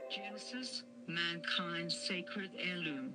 Genesis, mankind's sacred heirloom.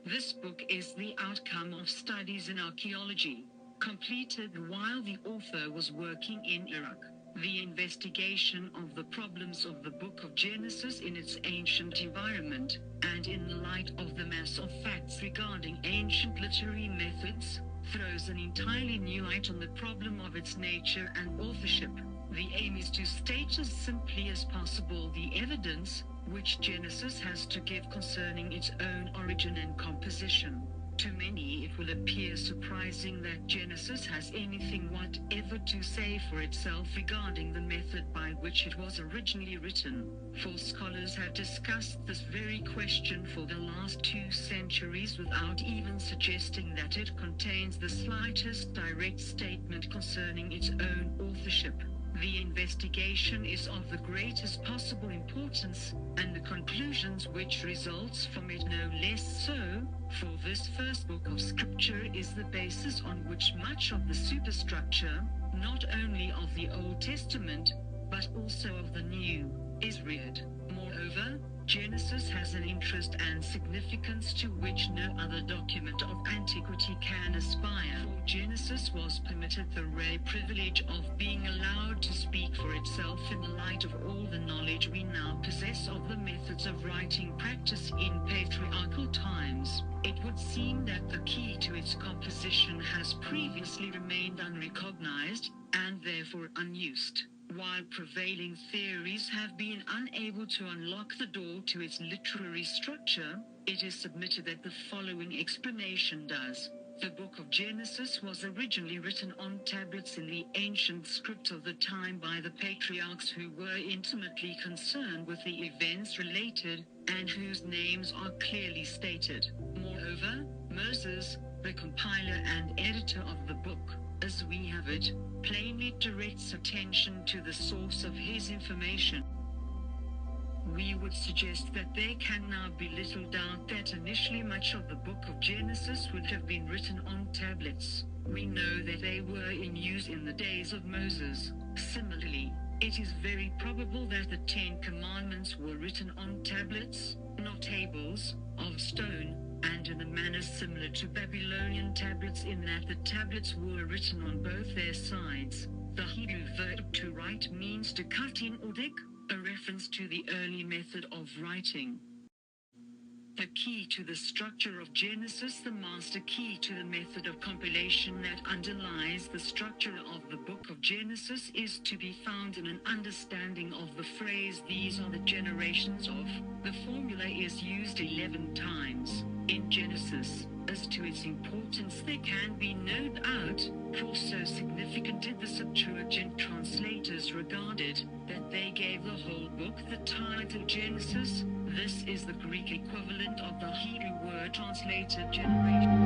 This book is the outcome of studies in archaeology, completed while the author was working in Iraq. The investigation of the problems of the book of Genesis in its ancient environment, and in the light of the mass of facts regarding ancient literary methods, throws an entirely new light on the problem of its nature and authorship. The aim is to state as simply as possible the evidence which Genesis has to give concerning its own origin and composition. To many it will appear surprising that Genesis has anything whatever to say for itself regarding the method by which it was originally written, for scholars have discussed this very question for the last 2 centuries without even suggesting that it contains the slightest direct statement concerning its own authorship. The investigation is of the greatest possible importance, and the conclusions which results from it no less so, for this first book of Scripture is the basis on which much of the superstructure, not only of the Old Testament, but also of the New, is reared. Moreover, Genesis has an interest and significance to which no other document of antiquity can aspire. For Genesis was permitted the rare privilege of being allowed to speak for itself in the light of all the knowledge we now possess of the methods of writing practice in patriarchal times. It would seem that the key to its composition has previously remained unrecognized, and therefore unused. While prevailing theories have been unable to unlock the door to its literary structure, it is submitted that the following explanation does. The book of Genesis was originally written on tablets in the ancient script of the time by the patriarchs who were intimately concerned with the events related, and whose names are clearly stated. Moreover, Moses, the compiler and editor of the book, as we have it, plainly directs attention to the source of his information. We would suggest that there can now be little doubt that initially much of the book of Genesis would have been written on tablets. We know that they were in use in the days of Moses. Similarly, it is very probable that the 10 Commandments were written on tablets, not tables, of stone, and in a manner similar to Babylonian tablets in that the tablets were written on both their sides. The Hebrew verb to write means to cut in or dig, a reference to the early method of writing. The key to the structure of Genesis, the master key to the method of compilation that underlies the structure of the book of Genesis, is to be found in an understanding of the phrase "these are the generations of." The formula is used 11 times in Genesis. As to its importance there can be no doubt, for so significant did the Septuagint translators regard it, that they gave the whole book the title Genesis. This is the Greek equivalent of the Hebrew word translated generation.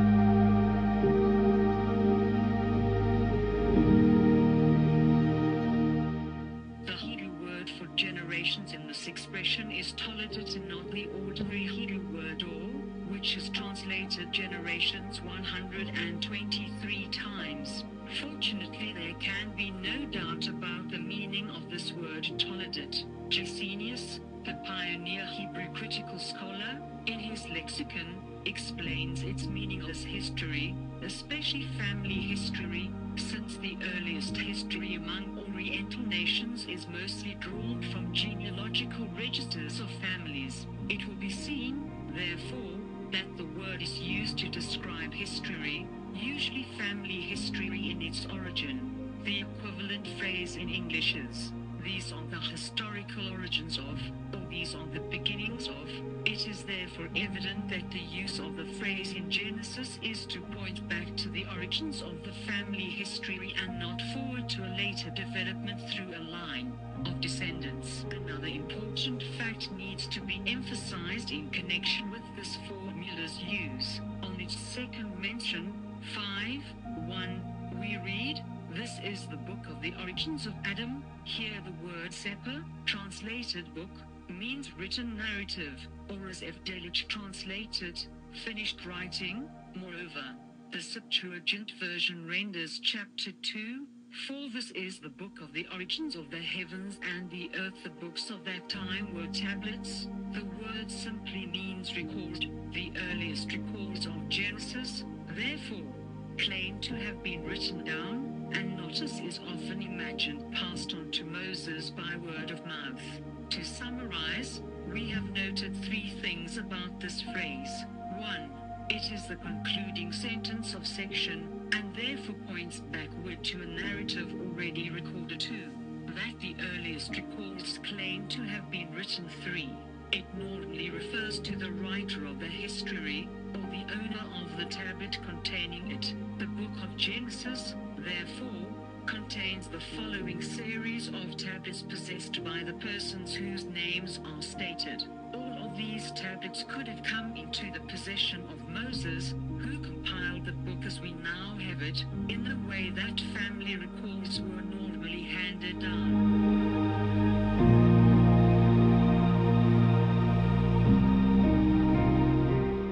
The Hebrew word for generations in this expression is toledat, and not the ordinary Hebrew word or, which is translated generations 123 times. Fortunately, there can be no doubt about the meaning of this word toledat. Gesenius, the pioneer Hebrew critical scholar, in his lexicon, explains its meaning as history, especially family history, since the earliest history among Oriental nations is mostly drawn from genealogical registers of families. It will be seen, therefore, that the word is used to describe history, usually family history in its origin. The equivalent phrase in English is, "These are the historical origins of," or "these are the beginnings of." It is therefore evident that the use of the phrase in Genesis is to point back to the origins of the family history and not forward to a later development through a line of descendants. Another important fact needs to be emphasized in connection with this formula's use. On its second mention, 5:1, we read, "This is the book of the origins of Adam." Here the word sefer, translated book, means written narrative, or as Evdelich translated, finished writing. Moreover, the Septuagint version renders chapter 2, For this is the book of the origins of the heavens and the earth. The books of that time were tablets. The word simply means record. The earliest records of Genesis, therefore, claim to have been written down, and not, as is often imagined, passed on to Moses by word of mouth. To summarize, we have noted three things about this phrase. 1. It is the concluding sentence of section, and therefore points backward to a narrative already recorded. 2. That the earliest records claim to have been written. 3. It normally refers to the writer of the history, or the owner of the tablet containing it. The book of Genesis, therefore, contains the following series of tablets possessed by the persons whose names are stated. All of these tablets could have come into the possession of Moses, who compiled the book as we now have it, in the way that family records were normally handed down.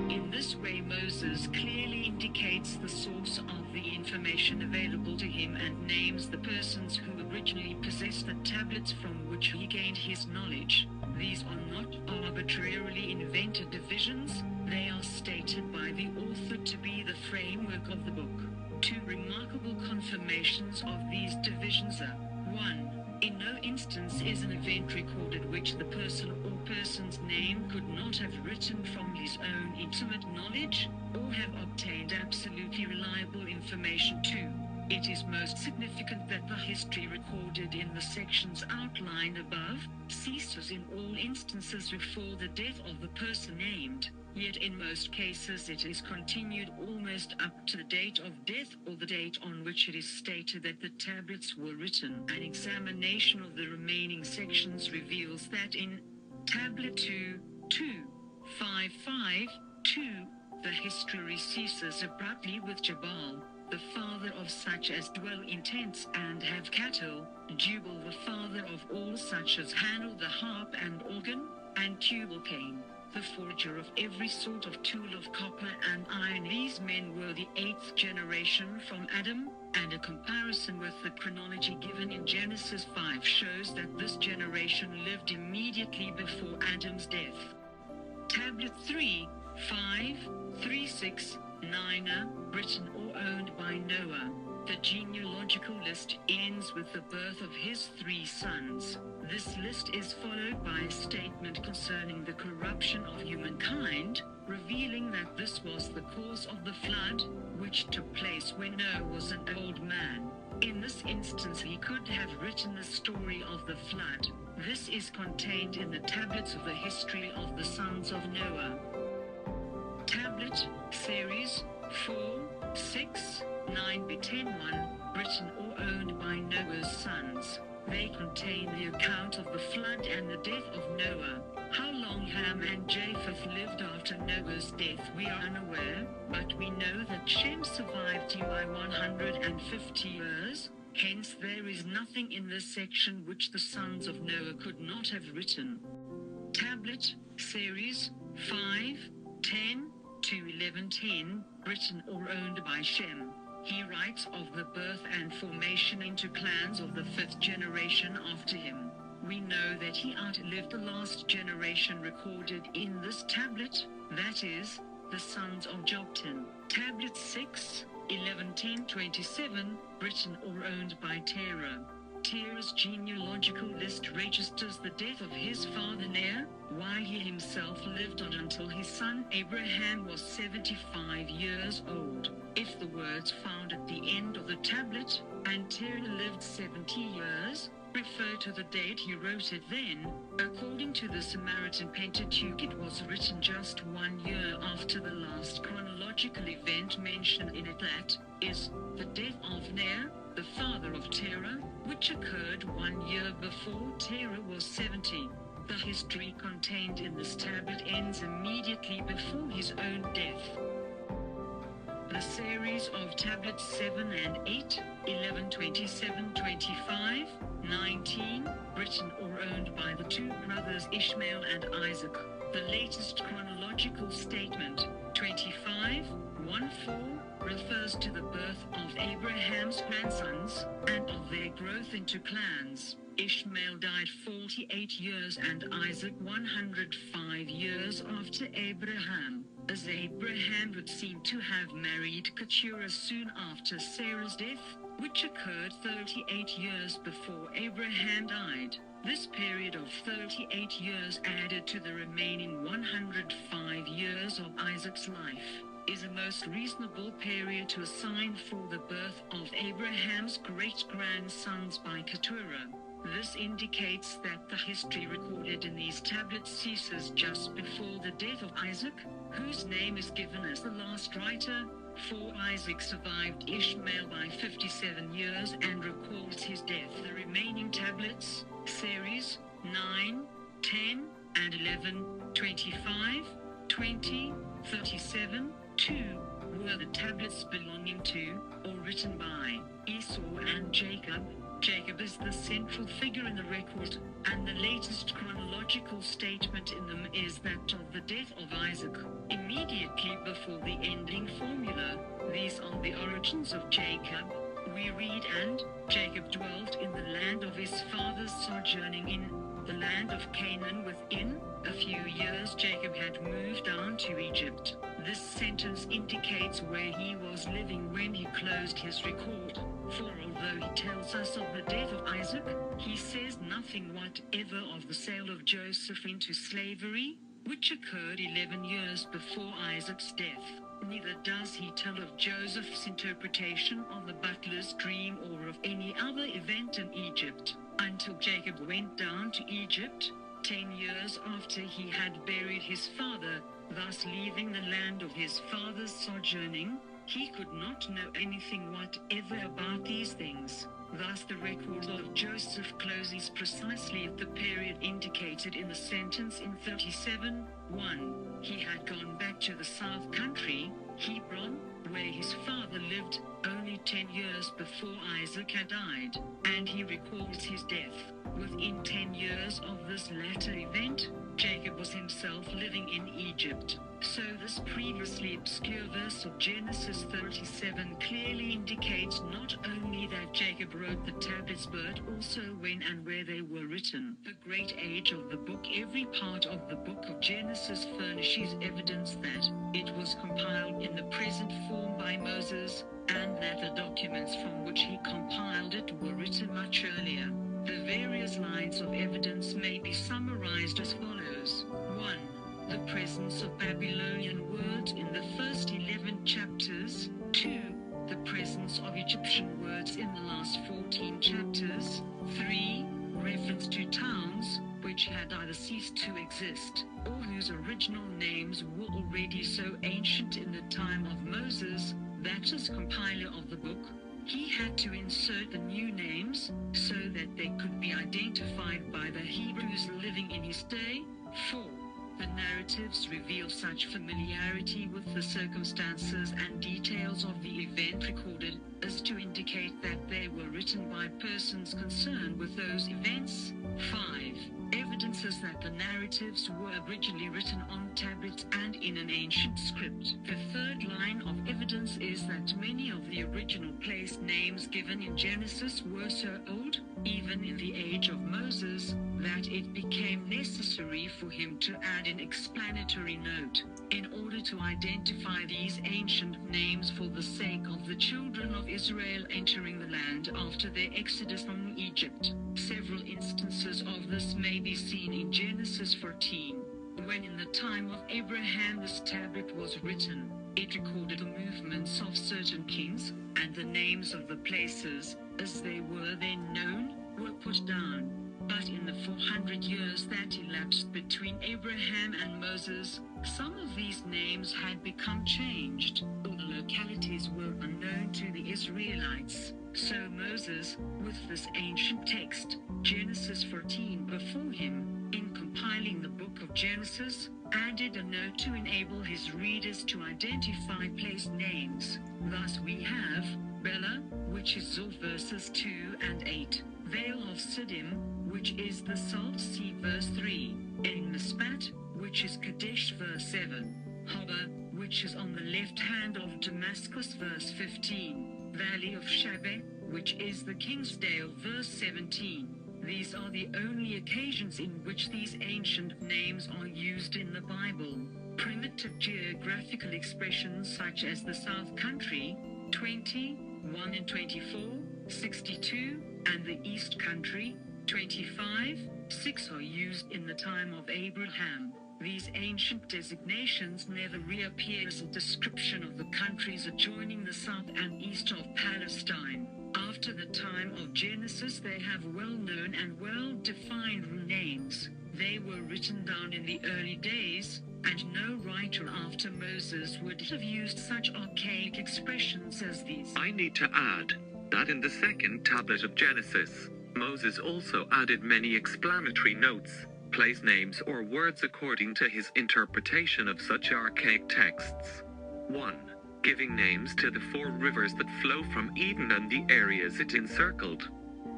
In this way, Moses clearly indicates the source of the information available to him and names the persons who originally possessed the tablets from which he gained his knowledge. These are not arbitrarily invented divisions, they are stated by the author to be the framework of the book. Two remarkable confirmations of these divisions are: 1. In no instance is an event recorded which the person or person's name could not have written from his own intimate knowledge, or have obtained absolutely reliable information. 2. It is most significant that the history recorded in the sections outlined above ceases in all instances before the death of the person named, yet in most cases it is continued almost up to the date of death or the date on which it is stated that the tablets were written. An examination of the remaining sections reveals that in Tablet 2:2-5:5-2, the history ceases abruptly with Jabal, the father of such as dwell in tents and have cattle, Jubal the father of all such as handle the harp and organ, and Tubal-Cain, the forger of every sort of tool of copper and iron. These men were the 8th generation from Adam, and a comparison with the chronology given in Genesis 5 shows that this generation lived immediately before Adam's death. Tablet 3:5-3:6-9, written or owned by Noah. The genealogical list ends with the birth of his 3 sons. This list is followed by a statement concerning the corruption of humankind, revealing that this was the cause of the flood, which took place when Noah was an old man. In this instance, he could have written the story of the flood. This is contained in the tablets of the history of the sons of Noah. Tablet, Series 4:6-9-10-1, written or owned by Noah's sons. They contain the account of the flood and the death of Noah. How long Ham and Japheth lived after Noah's death we are unaware, but we know that Shem survived him by 150 years, hence there is nothing in this section which the sons of Noah could not have written. Tablet, Series 5:10-11-10, written or owned by Shem. He writes of the birth and formation into clans of the 5th generation after him. We know that he outlived the last generation recorded in this tablet, that is, the sons of Joktan. Tablet 6:11-10-27, written or owned by Terah. Terah's genealogical list registers the death of his father Noah, while he himself lived on until his son Abraham was 75 years old. If the words found at the end of the tablet, and Terah lived 70 years, refer to the date he wrote it, then, according to the Samaritan Pentateuch, it was written just 1 year after the last chronological event mentioned in it, that is, the death of Noah, the father of Terah, which occurred 1 year before Terah was 70. The history contained in this tablet ends immediately before his own death. The series of tablets 7 and 8, 11, 27, 25, 19, written or owned by the 2 brothers Ishmael and Isaac. The latest chronological statement, 25:14, refers to the birth of Abraham's grandsons, and of their growth into clans. Ishmael died 48 years and Isaac 105 years after Abraham, as Abraham would seem to have married Keturah soon after Sarah's death, which occurred 38 years before Abraham died. This period of 38 years added to the remaining 105 years of Isaac's life is a most reasonable period to assign for the birth of Abraham's great-grandsons by Keturah. This indicates that the history recorded in these tablets ceases just before the death of Isaac, whose name is given as the last writer, for Isaac survived Ishmael by 57 years and records his death. The remaining tablets, series 9, 10, and 11, 25, 20, 37, 2, were the tablets belonging to, or written by, Esau and Jacob. Jacob is the central figure in the record, and the latest chronological statement in them is that of the death of Isaac, immediately before the ending formula. These are the origins of Jacob. We read, and Jacob dwelt in the land of his fathers, sojourning in the land of Canaan. Within a few years Jacob had moved down to Egypt. This sentence indicates where he was living when he closed his record, for although he tells us of the death of Isaac, he says nothing whatever of the sale of Joseph into slavery, which occurred 11 years before Isaac's death. Neither does he tell of Joseph's interpretation of the butler's dream or of any other event in Egypt, until Jacob went down to Egypt, 10 years after he had buried his father, thus leaving the land of his father's sojourning. He could not know anything whatever about these things. Thus the record of Joseph closes precisely at the period indicated in the sentence in 37:1. He had gone back to the south country, Hebron, where his father lived, only 10 years before Isaac had died, and he records his death. Within 10 years of this latter event, Jacob was himself living in Egypt. So this previously obscure verse of Genesis 37 clearly indicates not only that Jacob wrote the tablets but also when and where they were written. The great age of the book. Every part of the book of Genesis furnishes evidence that it was compiled in the present form by Moses, and that the documents from which he compiled it were written much earlier. The various lines of evidence may be summarized as follows. 1. The presence of Babylonian words in the first 11 chapters. 2. The presence of Egyptian words in the last 14 chapters. 3. Reference to towns which had either ceased to exist, or whose original names were already so ancient in the time of Moses, that as compiler of the book, he had to insert the new names, so that they could be identified by the Hebrews living in his day. 4. The narratives reveal such familiarity with the circumstances and details of the event recorded, as to indicate that they were written by persons concerned with those events. 5. Evidences that the narratives were originally written on tablets and in an ancient script. The third line of evidence is that many of the original place names given in Genesis were so old, even in the age of Moses, that it became necessary for him to add an explanatory note, in order to identify these ancient names for the sake of the children of Israel entering the land after their exodus from Egypt. Several instances of this may be seen in Genesis 14. When in the time of Abraham this tablet was written, it recorded the movements of certain kings, and the names of the places, as they were then known, were put down. But in the 400 years that elapsed between Abraham and Moses, some of these names had become changed, or the localities were unknown to the Israelites. So Moses, with this ancient text, Genesis 14, before him, in compiling the book of Genesis, added a note to enable his readers to identify place names. Thus we have Bela, which is Zor verses 2 and 8, Vale of Siddim, which is the Salt Sea verse 3, En Mispat, which is Kadesh verse 7, Hobah, which is on the left hand of Damascus verse 15, Valley of Shabeh, which is the Kingsdale verse 17. These are the only occasions in which these ancient names are used in the Bible. Primitive geographical expressions such as the South Country, 20, 1 and 24, 62, and the East Country, 25, 6 are used in the time of Abraham. These ancient designations never reappear as a description of the countries adjoining the south and east of Palestine. After the time of Genesis, they have well-known and well-defined names. They were written down in the early days, and no writer after Moses would have used such archaic expressions as these. I need to add that in the second tablet of Genesis, Moses also added many explanatory notes, place names or words according to his interpretation of such archaic texts. 1. Giving names to the 4 rivers that flow from Eden and the areas it encircled.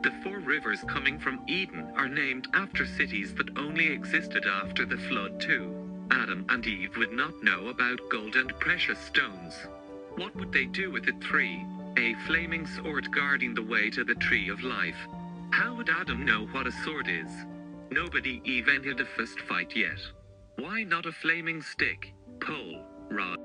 The 4 rivers coming from Eden are named after cities that only existed after the flood too. Adam and Eve would not know about gold and precious stones. What would they do with it? 3. A flaming sword guarding the way to the tree of life. How would Adam know what a sword is? Nobody even had a fist fight yet. Why not a flaming stick, pole, rod?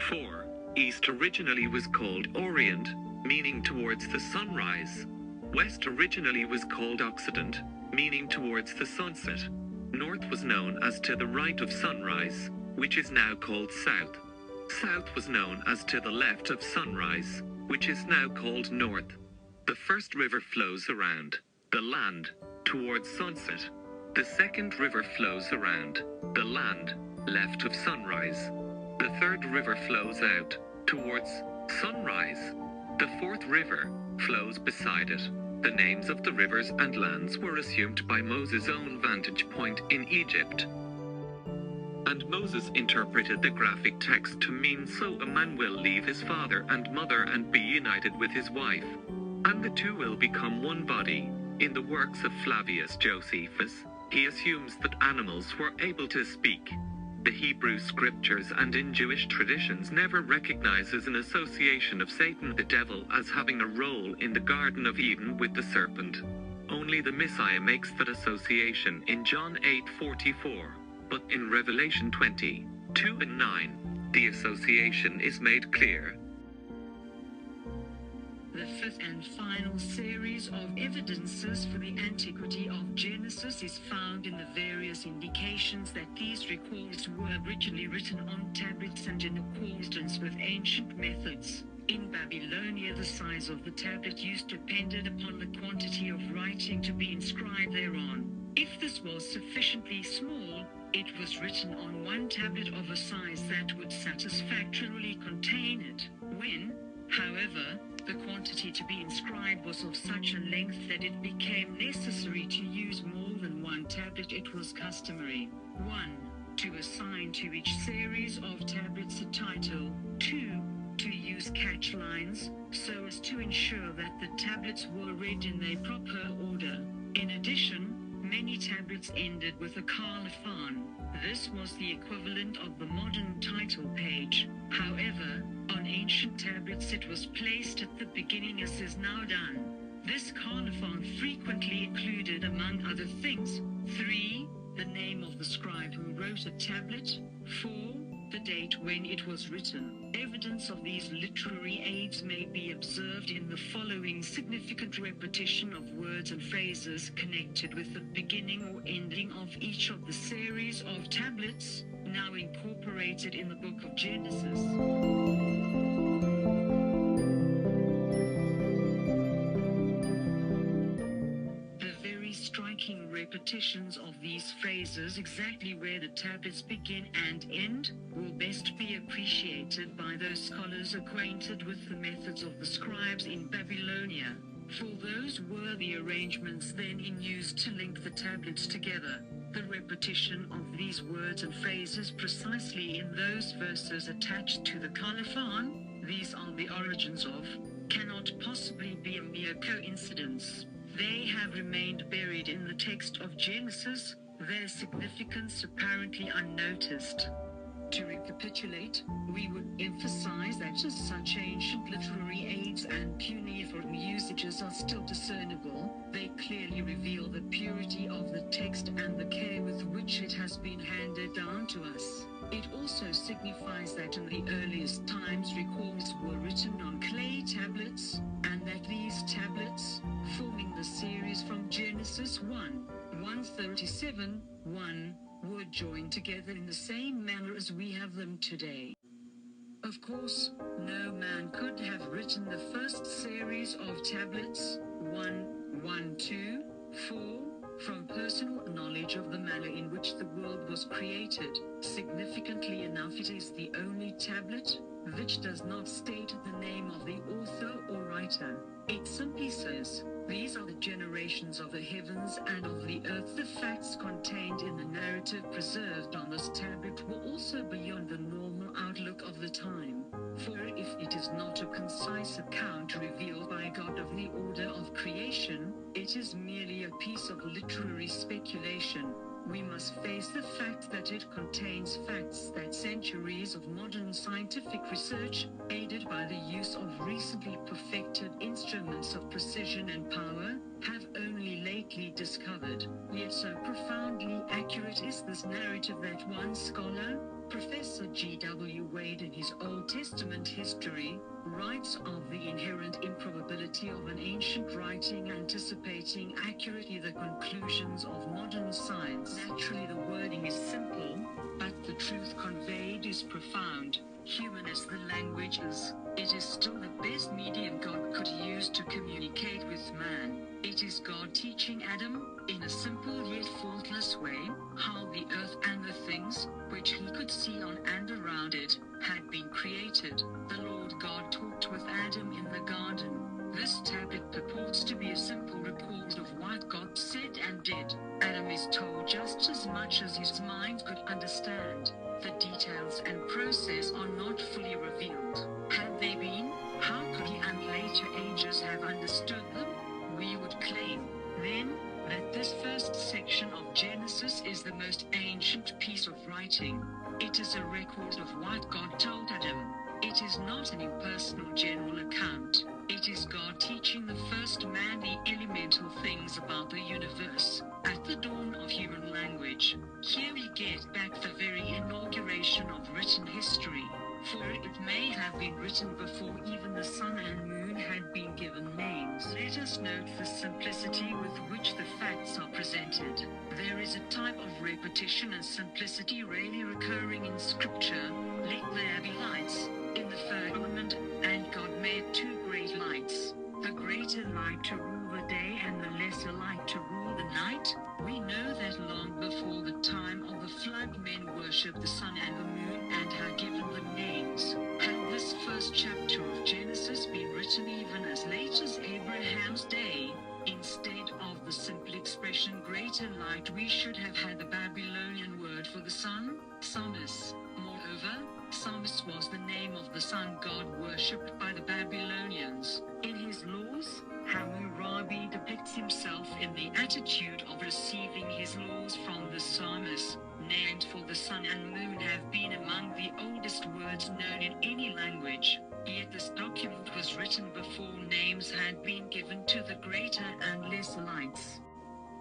4. East originally was called Orient, meaning towards the sunrise. West originally was called Occident, meaning towards the sunset. North was known as to the right of sunrise, which is now called south. South was known as to the left of sunrise, which is now called north. The first river flows around the land towards sunset. The second river flows around the land left of sunrise. The third river flows out towards sunrise. The fourth river flows beside it. The names of the rivers and lands were assumed by Moses' own vantage point in Egypt. And Moses interpreted the graphic text to mean so a man will leave his father and mother and be united with his wife, and the two will become one body. In the works of Flavius Josephus, he assumes that animals were able to speak. The Hebrew scriptures and in Jewish traditions never recognizes an association of Satan the devil as having a role in the Garden of Eden with the serpent. Only the Messiah makes that association in John 8:44, but in Revelation 20:2 and 9, the association is made clear. The fifth and final series of evidences for the antiquity of Genesis is found in the various indications that these records were originally written on tablets and in accordance with ancient methods. In Babylonia, the size of the tablet used depended upon the quantity of writing to be inscribed thereon. If this was sufficiently small, it was written on one tablet of a size that would satisfactorily contain it. When, however, the quantity to be inscribed was of such a length that it became necessary to use more than one tablet, it was customary: 1. To assign to each series of tablets a title. 2. To use catch lines, so as to ensure that the tablets were read in their proper order. In addition, many tablets ended with a colophon. This was the equivalent of the modern title page. However, on ancient tablets it was placed at the beginning as is now done. This colophon frequently included, among other things, 3. The name of the scribe who wrote a tablet. 4. The date when it was written. Evidence of these literary aids may be observed in the following significant repetition of words and phrases connected with the beginning or ending of each of the series of tablets, now incorporated in the book of Genesis. Striking repetitions of these phrases exactly where the tablets begin and end will best be appreciated by those scholars acquainted with the methods of the scribes in Babylonia, for those were the arrangements then in use to link the tablets together. The repetition of these words and phrases precisely in those verses attached to the colophon, these are the origins of, cannot possibly be a mere coincidence. They have remained buried in the text of Genesis, their significance apparently unnoticed. To recapitulate, we would emphasize that as such ancient literary aids and cuneiform usages are still discernible, they clearly reveal the purity of the text and the care with which it has been handed down to us. It also signifies that in the earliest times records were written on clay tablets, and that these tablets, forming the series from Genesis 1:37, were joined together in the same manner as we have them today. Of course, no man could have written the first series of tablets, 1, 2, 4, from personal knowledge of the manner in which the world was created. Significantly enough, it is the only tablet which does not state the name of the author or writer. It simply says, "These are the generations of the heavens and of the earth." The facts contained in the narrative preserved on this tablet were also beyond the normal outlook of the time. For if it is not a concise account revealed by God of the order of creation, it is merely a piece of literary speculation. We must face the fact that it contains facts that centuries of modern scientific research, aided by the use of recently perfected instruments of precision and power, have only lately discovered. Yet so profoundly accurate is this narrative that one scholar, Professor G.W. Wade, in his Old Testament history, writes of the inherent improbability of an ancient writing anticipating accurately the conclusions of modern science. Naturally, the wording is simple, but the truth conveyed is profound. Human as the language is, it is still the best medium God could use to communicate with man. It is God teaching Adam, in a simple yet faultless way, how the earth and the things, which he could see on and around it, had been created. The Lord God talked with Adam in the garden. This tablet purports to be a simple report of what God said and did. Adam is told just as much as his mind could understand. The details and process are not fully revealed. Had they been, how could he and later ages have understood them? We would claim, then, that this first section of Genesis is the most ancient piece of writing. It is a record of what God told Adam. It is not an impersonal general account. It is God teaching the first man the elemental things about the universe, at the dawn of human language. Here we get back the very inauguration of written history, for it may have been written before even the sun and moon had been given names. Let us note the simplicity with which the facts are presented. There is a type of repetition and simplicity rarely recurring in Scripture. Let there be lights in the firmament, and God made two great lights, the greater light to rule the day and the lesser light to rule the night. We know that long before the time of the flood, men worshipped the sun and the moon and had given them names. Had this first chapter of Genesis been written even as late as Abraham's day, instead of the simple expression greater light, we should have had the Babylonian word for the sun, Samis. Moreover, Samis was the name of the sun god worshipped by the Babylonians. In his laws, Hammurabi depicts himself in the attitude of receiving his laws from the Samis. Named for the sun and moon have been among the oldest words known in any language. Yet this document was written before names had been given to the greater and lesser lights.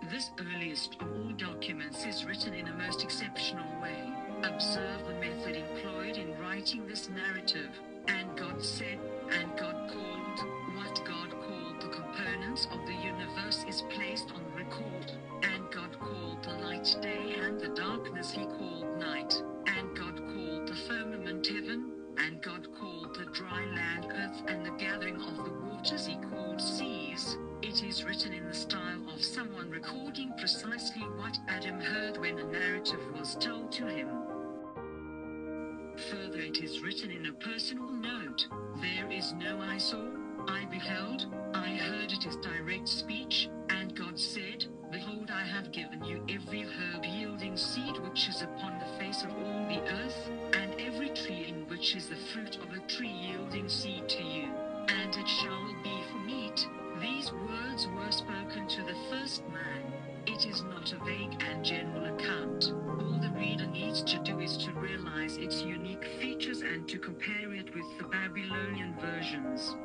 This earliest of all documents is written in a most exceptional way. Observe the method employed in writing this narrative. And God said, and God called. What God called the components of the universe is placed on record. And God called the light day, and the darkness he called night. And God called the firmament heaven, and God called the dry land earth, and the gathering of the waters he called seas. It is written in the style of someone recording precisely what Adam heard when the narrative was told to him. Further, it is written in a personal note. There is no I saw, I beheld, I heard. It is direct speech. And God said, Behold, I have given you every herb yielding seed which is upon the face of all the earth, and every tree in which is the fruit of a tree yielding seed to you. And it shall be for meat. These words were spoken to the first man. It is not a vague and general compare it with the Babylonian versions.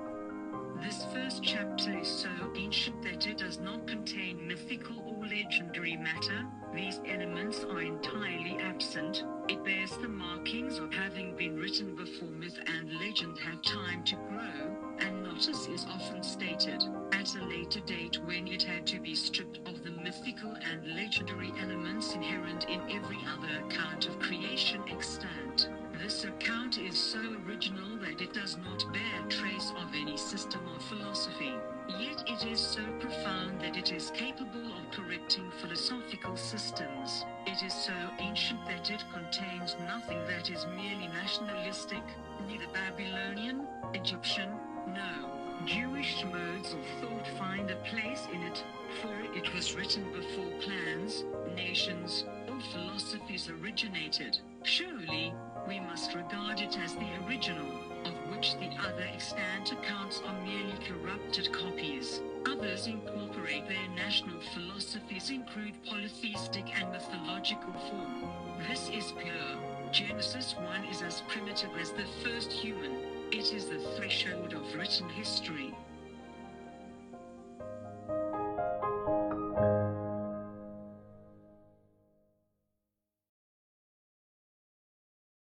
This first chapter is so ancient that it does not contain mythical or legendary matter. These elements are entirely absent. It bears the markings of having been written before myth and legend had time to grow, and not, as is often stated, at a later date when it had to be stripped of the mythical and legendary elements inherent in every other account of creation extant. This account is so original that it does not bear trace of any system of philosophy, yet it is so profound that it is capable of correcting philosophical systems. It is so ancient that it contains nothing that is merely nationalistic, neither Babylonian, Egyptian, no Jewish modes of thought find a place in it, for it was written before clans, nations, or philosophies originated. Surely, we must regard it as the original, of which the other extant accounts are merely corrupted copies. Others incorporate their national philosophies include polytheistic and mythological form. This is pure. Genesis 1 is as primitive as the first human. It is the threshold of written history.